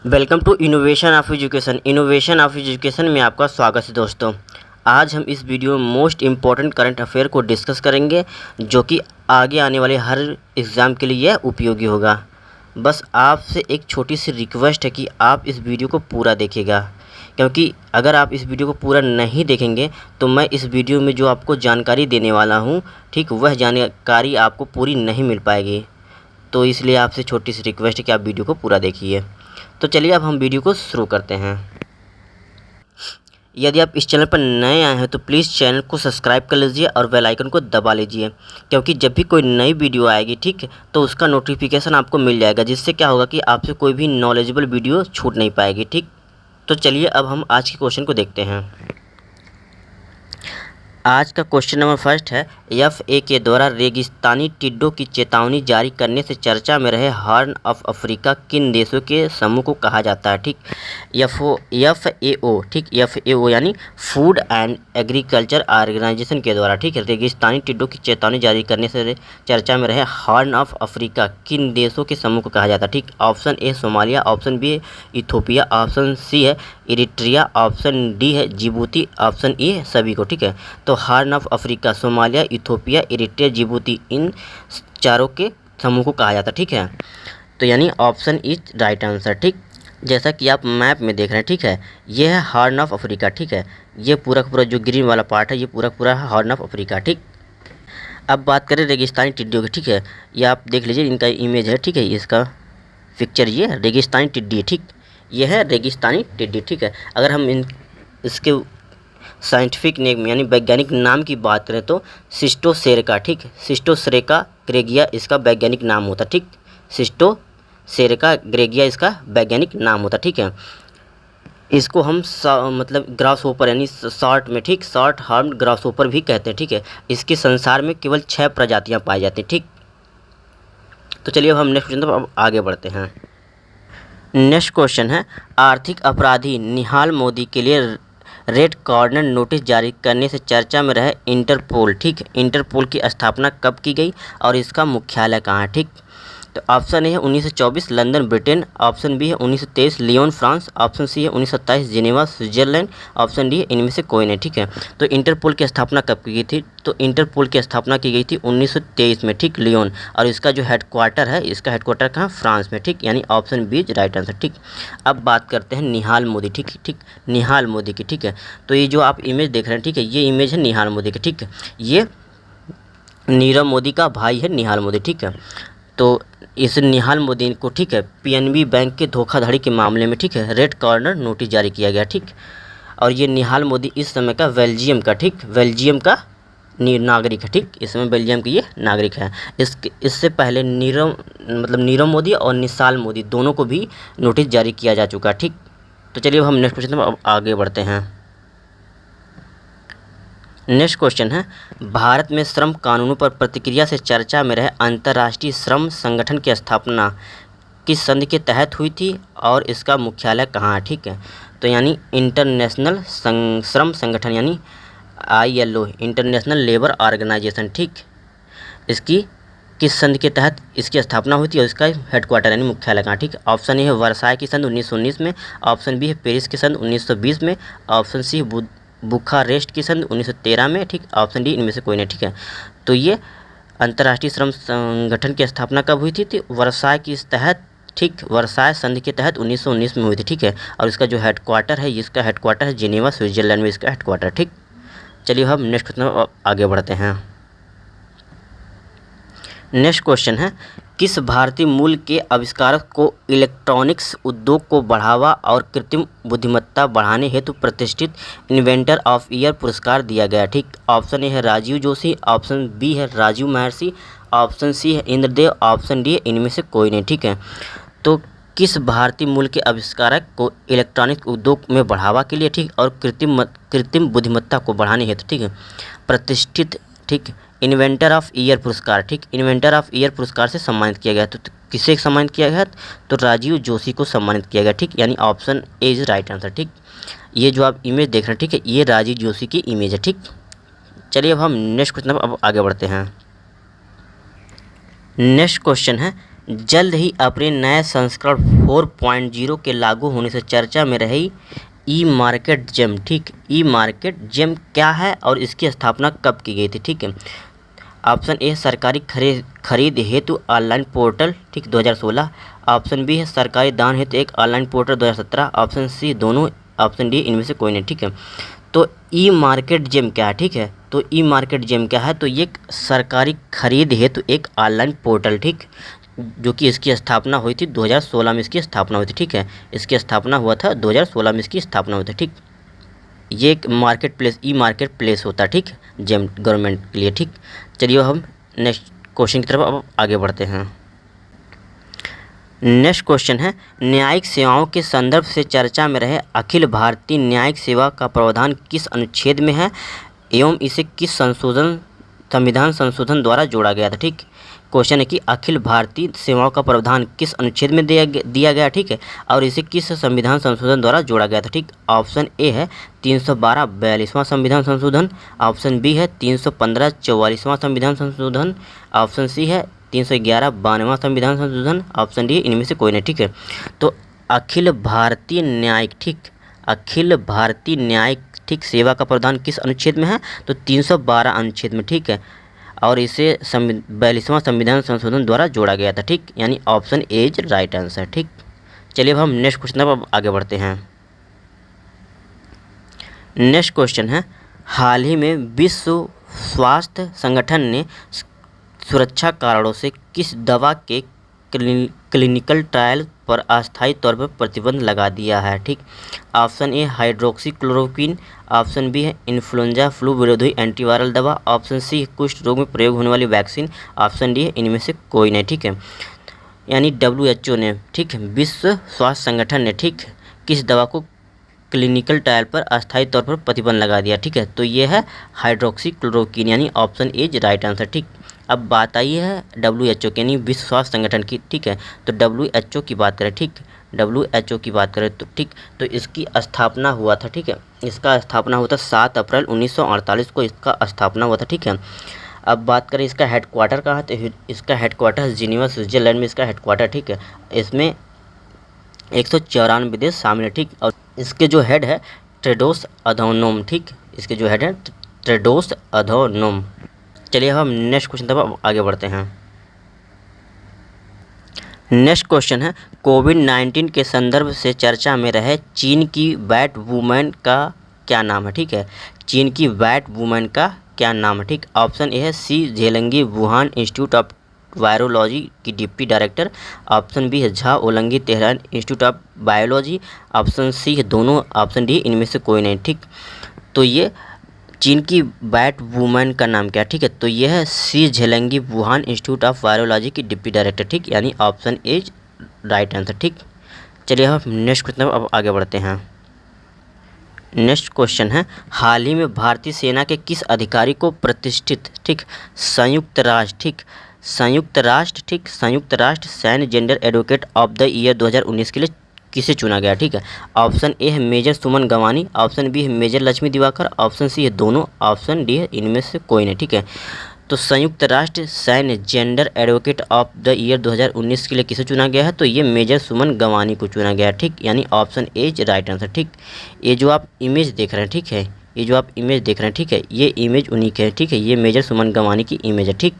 Welcome to innovation of education. Innovation of education में आपका स्वागत है दोस्तों। आज हम इस वीडियो में मोस्ट इम्पॉर्टेंट करंट अफेयर को डिस्कस करेंगे, जो कि आगे आने वाले हर एग्ज़ाम के लिए उपयोगी होगा। बस आपसे एक छोटी सी रिक्वेस्ट है कि आप इस वीडियो को पूरा देखिएगा, क्योंकि अगर आप इस वीडियो को पूरा नहीं देखेंगे तो मैं इस वीडियो में जो आपको जानकारी देने वाला हूँ, ठीक, वह जानकारी आपको पूरी नहीं मिल पाएगी। तो इसलिए आपसे छोटी सी रिक्वेस्ट है कि आप वीडियो को पूरा देखिए। तो चलिए अब हम वीडियो को शुरू करते हैं। यदि आप इस चैनल पर नए आए हैं तो प्लीज़ चैनल को सब्सक्राइब कर लीजिए और बेल आइकन को दबा लीजिए, क्योंकि जब भी कोई नई वीडियो आएगी, ठीक, तो उसका नोटिफिकेशन आपको मिल जाएगा, जिससे क्या होगा कि आपसे कोई भी नॉलेजेबल वीडियो छूट नहीं पाएगी। ठीक, तो चलिए अब हम आज के क्वेश्चन को देखते हैं। आज का क्वेश्चन नंबर फर्स्ट है, एफए के द्वारा रेगिस्तानी टिड्डों की चेतावनी जारी करने से चर्चा में रहे हॉर्न ऑफ अफ्रीका किन देशों के समूह को कहा जाता है? ठीक, एफएओ, ठीक, एफएओ यानी फूड एंड एग्रीकल्चर ऑर्गेनाइजेशन के द्वारा, ठीक है, रेगिस्तानी टिड्डों की चेतावनी जारी करने से चर्चा में रहे हॉर्न ऑफ अफ्रीका किन देशों के समूह को कहा जाता है? ठीक, option A Somalia, option B है इथोपिया, ऑप्शन सी है इरिट्रिया, ऑप्शन डी है जिबूती, ऑप्शन ई है सभी को। ठीक है, तो Horn of Africa, Somalia, Ethiopia, Eritrea, Djibouti, इन चारों के समूह को कहा जाता है। ठीक है, तो यानी ऑप्शन इज राइट आंसर। ठीक, जैसा कि आप मैप में देख रहे हैं, ठीक है, ये है हॉर्न ऑफ अफ्रीका। ठीक है, ये पूरा पूरा जो ग्रीन वाला पार्ट है, ये पूरा पूरा है हॉर्न ऑफ अफ्रीका। ठीक, अब बात करें रेगिस्तानी टिड्डियों की। ठीक है, ये आप देख लीजिए, इनका इमेज है, ठीक है, इसका पिक्चर, ये रेगिस्तानी टिड्डी। ठीक, ये है रेगिस्तानी टिड्डी। ठीक है, अगर हम इसके साइंटिफिक नेम यानी वैज्ञानिक नाम की बात करें तो सिस्टोसेरेका, ठीक, सिस्टोसेरेका ग्रेगिया इसका वैज्ञानिक नाम होता। ठीक, सिस्टोसेरेका ग्रेगिया इसका वैज्ञानिक नाम होता। ठीक है, इसको हम मतलब ग्रास होपर यानी शॉर्ट में, ठीक, शॉर्ट हार्म्ड ग्रास होपर भी कहते हैं। ठीक है, इसके संसार में केवल 6 प्रजातियां पाई जाती हैं। ठीक, तो चलिए अब हम नेक्स्ट क्वेश्चन अब आगे बढ़ते हैं। नेक्स्ट क्वेश्चन है, आर्थिक अपराधी निहाल मोदी के लिए रेड कॉर्नर नोटिस जारी करने से चर्चा में रहे इंटरपोल। ठीक, इंटरपोल की स्थापना कब की गई और इसका मुख्यालय कहाँ है? ठीक, तो ऑप्शन ए है 1924 लंदन ब्रिटेन, ऑप्शन बी है 1923 लियोन फ्रांस, ऑप्शन सी है 1927 जिनेवा स्विट्जरलैंड, ऑप्शन डी है इनमें से कोई नहीं। ठीक है, तो इंटरपोल की स्थापना कब की गई थी? तो इंटरपोल की स्थापना की गई थी 1923 में, ठीक, लियोन, और इसका जो हेडक्वार्टर है, इसका हेडक्वार्टर कहाँ? फ्रांस में। ठीक, यानी option B is right answer. ठीक, अब बात करते हैं निहाल मोदी। ठीक ठीक, निहाल मोदी की। ठीक है, तो ये जो आप इमेज देख रहे हैं, ठीक है, ये इमेज है निहाल मोदी की। ठीक है, ये नीरव मोदी का भाई है निहाल मोदी। ठीक है, तो इस निहाल मोदी को, ठीक है, पीएनबी बैंक के धोखाधड़ी के मामले में, ठीक है, रेड कॉर्नर नोटिस जारी किया गया। ठीक, और ये निहाल मोदी इस समय का बेल्जियम का, ठीक, बेल्जियम का नागरिक है। ठीक, इस समय बेल्जियम की ये नागरिक है। इससे पहले नीरव मोदी और निसाल मोदी दोनों को भी नोटिस जारी किया जा चुका है। ठीक, तो चलिए अब हम नेक्स्ट क्वेश्चन में आगे बढ़ते हैं। नेक्स्ट क्वेश्चन है, भारत में श्रम कानूनों पर प्रतिक्रिया से चर्चा में रहे अंतर्राष्ट्रीय श्रम संगठन की स्थापना किस संधि के तहत हुई थी और इसका मुख्यालय कहाँ है? ठीक है, तो यानी इंटरनेशनल श्रम संगठन यानी ILO, इंटरनेशनल लेबर ऑर्गेनाइजेशन। ठीक, इसकी किस संधि के तहत इसकी स्थापना हुई थी और इसका हेडक्वार्टर यानी मुख्यालय कहाँ? ठीक, ऑप्शन ए है वर्साय की संधि 1919 में, ऑप्शन बी है पेरिस की संधि 1920 में, ऑप्शन सी बुखारेस्ट की संधि 1913 में, ठीक, ऑप्शन डी इनमें से कोई नहीं। ठीक है, तो ये अंतर्राष्ट्रीय श्रम संगठन की स्थापना कब हुई थी? वर्साय की तहत, ठीक, वर्साय संधि के तहत 1919 में हुई थी। ठीक है, और इसका जो हेडक्वार्टर है, इसका हेडक्वार्टर है जिनेवा स्विट्जरलैंड में, इसका हेडक्वार्टर। ठीक, चलिए हम नेक्स्ट क्वेश्चन आगे बढ़ते हैं। नेक्स्ट क्वेश्चन है, किस भारतीय मूल के आविष्कारक को इलेक्ट्रॉनिक्स उद्योग को बढ़ावा और कृत्रिम बुद्धिमत्ता बढ़ाने हेतु प्रतिष्ठित इन्वेंटर ऑफ ईयर पुरस्कार दिया गया? ठीक, ऑप्शन ए है राजीव जोशी, ऑप्शन बी है राजीव महर्षि, ऑप्शन सी है इंद्रदेव, ऑप्शन डी है इनमें से कोई नहीं। ठीक है, तो किस भारतीय मूल के आविष्कारक को इलेक्ट्रॉनिक उद्योग में बढ़ावा के लिए, ठीक, और कृत्रिम बुद्धिमत्ता को बढ़ाने हेतु, ठीक है, प्रतिष्ठित, ठीक, इन्वेंटर ऑफ ईयर पुरस्कार, ठीक, इन्वेंटर ऑफ ईयर पुरस्कार से सम्मानित किया गया? तो किसे सम्मानित किया गया? तो राजीव जोशी को सम्मानित किया गया। ठीक, यानी option A is right answer. ठीक, ये जो आप इमेज देख रहे हैं, ठीक है, ये राजीव जोशी की इमेज है। ठीक, चलिए अब हम नेक्स्ट क्वेश्चन अब आगे बढ़ते हैं। नेक्स्ट क्वेश्चन है, जल्द ही अपने नए संस्करण 4.0 के लागू होने से चर्चा में रही ई मार्केट जेम। ठीक, ई मार्केट जेम क्या है और इसकी स्थापना कब की गई थी? ठीक है, ऑप्शन ए सरकारी खरीद हेतु ऑनलाइन पोर्टल, ठीक, 2016। ऑप्शन बी है सरकारी दान हेतु एक ऑनलाइन पोर्टल, 2017। ऑप्शन सी दोनों। ऑप्शन डी इनमें से कोई नहीं। ठीक है, तो ई मार्केट जेम क्या है? ठीक है, तो ई मार्केट जेम क्या है? तो ये एक सरकारी खरीद हेतु एक ऑनलाइन पोर्टल, ठीक, जो कि इसकी स्थापना हुई थी 2016 में। इसकी स्थापना हुई थी। ठीक है, इसकी स्थापना हुआ था 2016 में, इसकी स्थापना हुई थी। ठीक, ये एक मार्केट प्लेस, ई मार्केट प्लेस होता है, ठीक, जेम गवर्नमेंट के लिए। ठीक, चलिए हम नेक्स्ट क्वेश्चन की तरफ अब आगे बढ़ते हैं। नेक्स्ट क्वेश्चन है, न्यायिक सेवाओं के संदर्भ से चर्चा में रहे अखिल भारतीय न्यायिक सेवा का प्रावधान किस अनुच्छेद में है एवं इसे किस संविधान संशोधन द्वारा जोड़ा गया था? ठीक, क्वेश्चन है कि अखिल भारतीय सेवाओं का प्रावधान किस अनुच्छेद में दिया गया, ठीक है, और इसे किस संविधान संशोधन द्वारा जोड़ा गया था? ठीक, ऑप्शन ए है 312 42वां संविधान संशोधन। ऑप्शन बी है 315 44वां संविधान संशोधन। ऑप्शन सी है 311 92वां संविधान संशोधन। ऑप्शन डी इनमें से कोई नहीं। ठीक है, तो अखिल भारतीय न्यायिक, ठीक, अखिल भारतीय न्यायिक, ठीक, सेवा का प्रावधान किस अनुच्छेद में है? तो 312 अनुच्छेद में। ठीक है, और इसे 42वां संविधान संशोधन द्वारा जोड़ा गया था। ठीक, यानी option A is right answer. ठीक, चलिए अब हम नेक्स्ट क्वेश्चन अब आगे बढ़ते हैं। नेक्स्ट क्वेश्चन है, हाल ही में विश्व स्वास्थ्य संगठन ने सुरक्षा कारणों से किस दवा के क्लिनिकल ट्रायल पर अस्थायी तौर पर प्रतिबंध लगा दिया है? ठीक, option A hydroxychloroquine. Option B है इन्फ्लुएंजा फ्लू विरोधी एंटीवायरल दवा। ऑप्शन सी कुष्ठ रोग में प्रयोग होने वाली वैक्सीन। ऑप्शन डी है इनमें से कोई नहीं। ठीक है, यानी WHO ने, ठीक, विश्व स्वास्थ्य संगठन ने, ठीक, किस दवा को क्लिनिकल ट्रायल पर अस्थायी तौर पर प्रतिबंध लगा दिया? ठीक है, तो ये है हाइड्रोक्सीक्लोरोक्विन, यानी option A is right answer. ठीक, अब बात आई है WHO के, यानी विश्व स्वास्थ्य संगठन की। ठीक है, तो WHO की बात करें, ठीक, WHO की बात करें तो, ठीक, तो इसकी स्थापना हुआ था। ठीक है, इसका स्थापना हुआ था 7 अप्रैल 1948 को इसका स्थापना हुआ था। ठीक है, अब बात करें इसका हेडक्वार्टर कहाँ है? तो इसका हेडक्वार्टर जिनेवा स्विट्जरलैंड में इसका हेडक्वार्टर। ठीक है, इसमें 194 देश शामिल है। ठीक, और इसके जो हेड है टेड्रोस अधानोम। ठीक, इसके जो हेड है टेड्रोस अधानोम। चलिए हम नेक्स्ट क्वेश्चन तक आगे बढ़ते हैं। नेक्स्ट क्वेश्चन है, कोविड-19 के संदर्भ से चर्चा में रहे चीन की बैट वुमेन का क्या नाम है? ठीक है, चीन की बैट वुमेन का क्या नाम है? ठीक, ऑप्शन ए है Shi Zhengli Wuhan Institute of Virology की डिप्टी डायरेक्टर। ऑप्शन बी है झा ओलंगी Tehran Institute of Biology. Option C है दोनों। ऑप्शन डी इनमें से कोई नहीं। ठीक, तो ये चीन की बैट वुमेन का नाम क्या? ठीक है, तो ये है Shi Zhengli Wuhan Institute of Virology की डिप्टी डायरेक्टर। ठीक, यानी ऑप्शन ए राइट आंसर। ठीक, चलिए हम नेक्स्ट क्वेश्चन अब आगे बढ़ते हैं। नेक्स्ट क्वेश्चन है, हाल ही में भारतीय सेना के किस अधिकारी को प्रतिष्ठित, ठीक, संयुक्त राष्ट्र, ठीक, संयुक्त राष्ट्र, ठीक, संयुक्त राष्ट्र सैन्य gender advocate of the year 2019 के लिए किसे चुना गया? ठीक है, ऑप्शन ए है major Suman Gawani. Option B है major Lakshmi Diwakar. Option C है दोनों। ऑप्शन डी है इनमें से कोई नहीं। ठीक है, तो संयुक्त राष्ट्र सैन्य gender advocate of the year 2019 के लिए किसे चुना गया है? तो ये मेजर सुमन गवानी को चुना गया है। ठीक, यानी option A is right answer. ठीक, ये जो आप इमेज देख रहे हैं, ठीक है, ये जो आप इमेज देख रहे हैं, ठीक है, ये इमेज उन्हीं की है। ठीक है, ये मेजर सुमन गवानी की इमेज है। ठीक,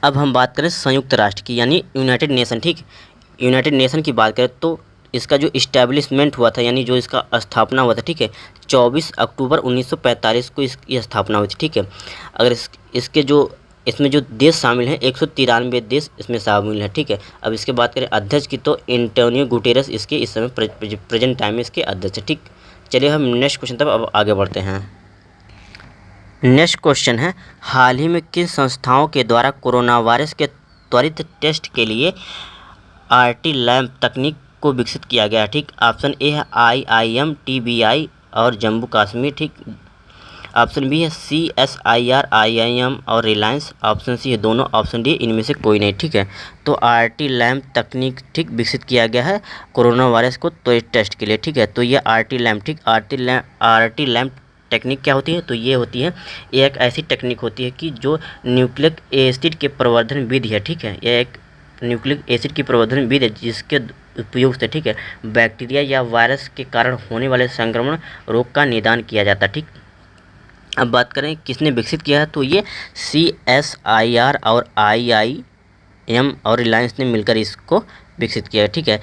अब हम बात करें संयुक्त राष्ट्र की, यानी यूनाइटेड नेशन। ठीक, यूनाइटेड नेशन की बात करें तो इसका जो इस्टेब्लिशमेंट हुआ था, यानी जो इसका स्थापना हुआ था, ठीक है, 24 अक्टूबर 1945 को इसकी स्थापना हुई थी। ठीक है, अगर इसके जो इसमें जो देश शामिल हैं 193 देश इसमें शामिल हैं। ठीक है, अब इसके बात करें अध्यक्ष की तो एंटोनियो गुटेरेस इसके इस समय प्रेजेंट टाइम में इसके अध्यक्ष है। ठीक, चलिए हम नेक्स्ट क्वेश्चन तक अब आगे बढ़ते हैं। नेक्स्ट क्वेश्चन है, हाल ही में किन संस्थाओं के द्वारा कोरोना वायरस के त्वरित टेस्ट के लिए RT लैब तकनीक को विकसित किया गया? ठीक, ऑप्शन ए है IIM TBI और जम्मू कश्मीर। ठीक, ऑप्शन बी है CSIR IIM और रिलायंस। ऑप्शन सी है दोनों। ऑप्शन डी इनमें से कोई नहीं। ठीक है, तो RT लैब तकनीक, ठीक, विकसित किया गया है कोरोना वायरस को त्वरित टेस्ट के लिए। ठीक है, तो ये RT लैब, ठीक, RT लैब टेक्निक क्या होती है? तो ये होती है, ये एक ऐसी टेक्निक होती है कि जो न्यूक्लिक एसिड के प्रवर्धन विधि है। ठीक है, यह एक न्यूक्लिक एसिड की प्रवर्धन विधि है जिसके उपयोग से, ठीक है, बैक्टीरिया या वायरस के कारण होने वाले संक्रमण रोग का निदान किया जाता है। ठीक, अब बात करें किसने विकसित किया है, तो ये CSIR और IIM और रिलायंस ने मिलकर इसको विकसित किया है। ठीक है,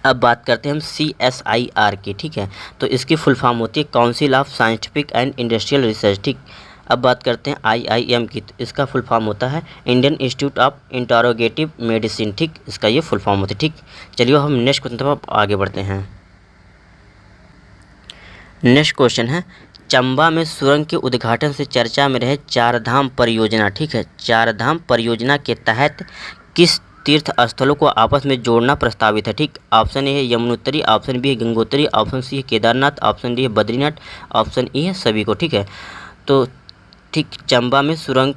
अब बात करते हैं हम CSIR की। ठीक है, तो इसकी फुल फॉर्म होती है council of scientific and industrial research. ठीक, अब बात करते हैं IIM की, तो इसका फुल फॉर्म होता है Indian institute of interrogative medicine. ठीक, इसका ये फुल फॉर्म होती है। ठीक, चलिए हम नेक्स्ट क्वेश्चन पर आगे बढ़ते हैं। नेक्स्ट क्वेश्चन है, चंबा में सुरंग के उद्घाटन से चर्चा में रहे चारधाम परियोजना। ठीक है, चारधाम परियोजना के तहत किस तीर्थ स्थलों को आपस में जोड़ना प्रस्तावित है। ठीक, ऑप्शन ए है यमुनोत्री, ऑप्शन बी है गंगोत्री, ऑप्शन सी है केदारनाथ, ऑप्शन डी है बद्रीनाथ, ऑप्शन ई है सभी को। ठीक है, तो ठीक, चंबा में सुरंग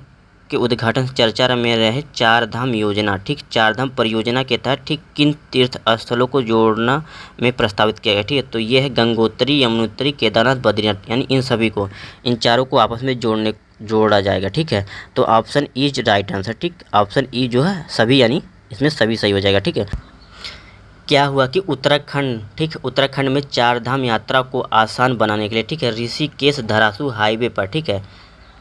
के उद्घाटन से चर्चा में रहे चारधाम योजना। ठीक, चारधाम परियोजना के तहत ठीक किन तीर्थ स्थलों को जोड़ना में प्रस्तावित किया गया। ठीक है, तो ये है गंगोत्री, यमुनोत्री, केदारनाथ, बद्रीनाथ, यानी इन सभी को, इन चारों को आपस में जोड़ा जाएगा। ठीक है, तो option E is right answer. ठीक, ऑप्शन ई जो है सभी, यानी इसमें सभी सही हो जाएगा। ठीक है, क्या हुआ कि उत्तराखंड, ठीक, उत्तराखंड में चारधाम यात्रा को आसान बनाने के लिए, ठीक है, ऋषिकेश धरासू हाईवे पर, ठीक है,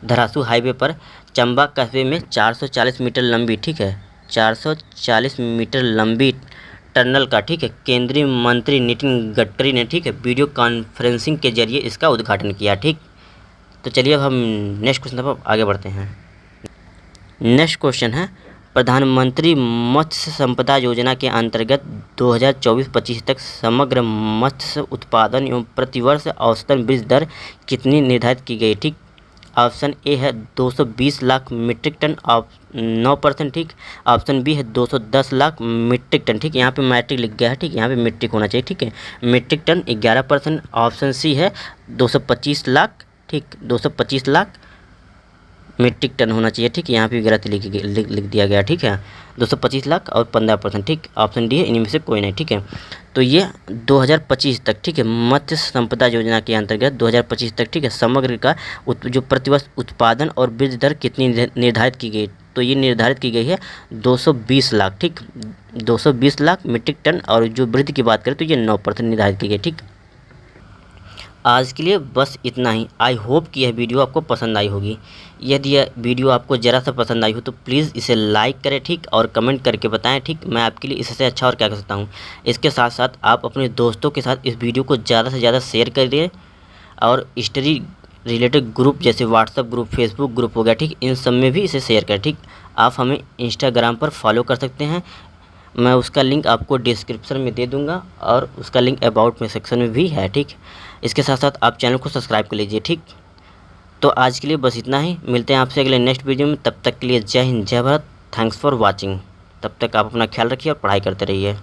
धरासू हाईवे पर चंबा कस्बे में 440 मीटर लंबी, ठीक है, 440 मीटर लंबी टनल का, ठीक है, केंद्रीय मंत्री नितिन गडकरी ने, ठीक है, वीडियो कॉन्फ्रेंसिंग के जरिए इसका उद्घाटन किया। ठीक, तो चलिए अब हम नेक्स्ट क्वेश्चन पर आगे बढ़ते हैं। नेक्स्ट क्वेश्चन है, प्रधानमंत्री मत्स्य संपदा योजना के अंतर्गत 2024-25 तक समग्र मत्स्य उत्पादन एवं प्रतिवर्ष औसतन वृद्धि दर कितनी निर्धारित की गई। ठीक, ऑप्शन ए है 220 लाख मीट्रिक टन, 9%। ठीक, ऑप्शन बी है 210 लाख मीट्रिक टन। ठीक, यहाँ पे मैट्रिक लिख गया है। ठीक, यहाँ पे मीट्रिक होना चाहिए। ठीक है, मीट्रिक टन 11%, ऑप्शन सी है 225 लाख। ठीक, 225 लाख मीट्रिक टन होना चाहिए। ठीक, यहाँ पे गलत लिख दिया गया। ठीक है, 225 लाख और 15%। ठीक, ऑप्शन डी है, इनमें से कोई नहीं। ठीक है, तो ये 2025 तक, ठीक है, मत्स्य संपदा योजना के अंतर्गत 2025 तक, ठीक है, समग्र का जो प्रतिवर्ष उत्पादन और वृद्धि दर कितनी निर्धारित की गई, तो ये निर्धारित की गई है 220 लाख। ठीक, 220 लाख मीट्रिक टन, और जो वृद्धि की बात करें तो ये 9% निर्धारित की गई। ठीक, आज के लिए बस इतना ही। आई होप कि यह वीडियो आपको पसंद आई होगी। यदि यह वीडियो आपको ज़रा सा पसंद आई हो तो प्लीज़ इसे लाइक करें, ठीक, और कमेंट करके बताएं। ठीक, मैं आपके लिए इससे अच्छा और क्या कर सकता हूँ। इसके साथ साथ आप अपने दोस्तों के साथ इस वीडियो को ज़्यादा से ज़्यादा शेयर करिए, और स्टडी रिलेटेड ग्रुप जैसे व्हाट्सअप ग्रुप, फेसबुक ग्रुप हो गया, ठीक, इन सब में भी इसे शेयर करें। ठीक, आप हमें इंस्टाग्राम पर फॉलो कर सकते हैं, मैं उसका लिंक आपको डिस्क्रिप्शन में दे दूंगा, और उसका लिंक अबाउट में सेक्शन में भी है। ठीक, इसके साथ साथ आप चैनल को सब्सक्राइब कर लीजिए। ठीक, तो आज के लिए बस इतना ही। मिलते हैं आपसे अगले नेक्स्ट वीडियो में। तब तक के लिए जय हिंद, जय भारत। Thanks for watching. तब तक आप अपना ख्याल रखिए और पढ़ाई करते रहिए।